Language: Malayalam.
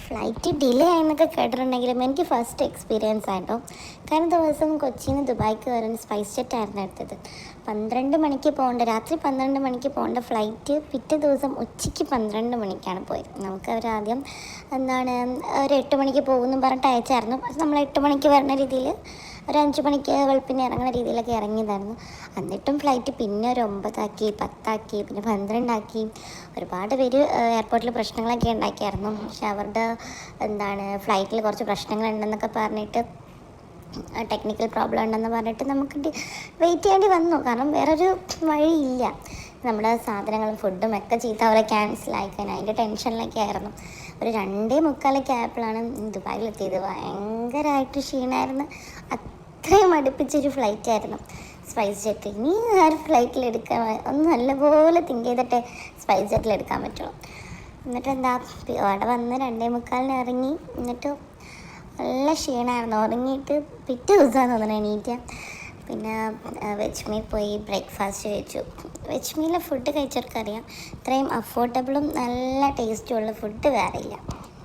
ഫ്ലൈറ്റ് ഡിലേ ആയെന്നൊക്കെ കേട്ടിട്ടുണ്ടെങ്കിലും എനിക്ക് ഫസ്റ്റ് എക്സ്പീരിയൻസ് ആയിട്ടോ. കഴിഞ്ഞ ദിവസം കൊച്ചിയിൽ നിന്ന് ദുബായ്ക്ക് വരുന്ന സ്പൈസ് ജെറ്റായിരുന്നു എടുത്തത്. 12 മണിക്ക് പോകേണ്ട, രാത്രി 12 മണിക്ക് പോകേണ്ട ഫ്ലൈറ്റ് പിറ്റേ ദിവസം ഉച്ചയ്ക്ക് 12 മണിക്കാണ് പോയത്. നമുക്ക് അവരാദ്യം ഒരു 8 മണിക്ക് പോകുമെന്നും പറഞ്ഞിട്ട് അയച്ചായിരുന്നു. പക്ഷെ നമ്മൾ 8 മണിക്ക് വരുന്ന രീതിയിൽ ഒരു 5 മണിക്ക് വെളുപ്പിന് ഇറങ്ങുന്ന രീതിയിലൊക്കെ ഇറങ്ങിയതായിരുന്നു. എന്നിട്ടും ഫ്ലൈറ്റ് പിന്നെ ഒരു 9 ആക്കി, 10 ആക്കി, പിന്നെ 12 ആക്കി. ഒരുപാട് പേര് എയർപോർട്ടിൽ പ്രശ്നങ്ങളൊക്കെ ഉണ്ടാക്കിയായിരുന്നു. പക്ഷെ അവരുടെ ഫ്ലൈറ്റിൽ കുറച്ച് പ്രശ്നങ്ങളുണ്ടെന്നൊക്കെ പറഞ്ഞിട്ട്, ടെക്നിക്കൽ പ്രോബ്ലം ഉണ്ടെന്ന് പറഞ്ഞിട്ട് നമുക്ക് വെയിറ്റ് ചെയ്യേണ്ടി വന്നു. കാരണം വേറൊരു വഴിയില്ല. നമ്മുടെ സാധനങ്ങളും ഫുഡും ഒക്കെ ചീത്ത അവരെ ക്യാൻസലായിക്കാൻ അതിൻ്റെ ടെൻഷനിലൊക്കെ ആയിരുന്നു. ഒരു 2:45 ആയപ്പോഴാണ് ദുബായിലെത്തിയത്. ഭയങ്കരമായിട്ട് ക്ഷീണമായിരുന്നു. അത്രയും അടുപ്പിച്ചൊരു ഫ്ലൈറ്റായിരുന്നു സ്പൈസ് ജെറ്റ്. ഇനി ആ ഒരു ഫ്ലൈറ്റിലെടുക്കാൻ ഒന്ന് നല്ലപോലെ തിങ്ക് ചെയ്തിട്ടേ സ്പൈസ് ജെറ്റിലെടുക്കാൻ പറ്റുള്ളൂ. എന്നിട്ട് അവിടെ വന്ന് 2:45 ഇറങ്ങി. എന്നിട്ട് നല്ല ക്ഷീണമായിരുന്നു. ഉറങ്ങിയിട്ട് പിറ്റേ ദിവസമാണ് തോന്നുന്നത് എണീറ്റ. പിന്നെ വെജ് മീൽ പോയി ബ്രേക്ക്ഫാസ്റ്റ് കഴിച്ചു. വെജ് മീലിലെ ഫുഡ് കഴിച്ചവർക്കറിയാം, ഇത്രയും അഫോർഡബിളും നല്ല ടേസ്റ്റുമുള്ള ഫുഡ് വേറെ ഇല്ല.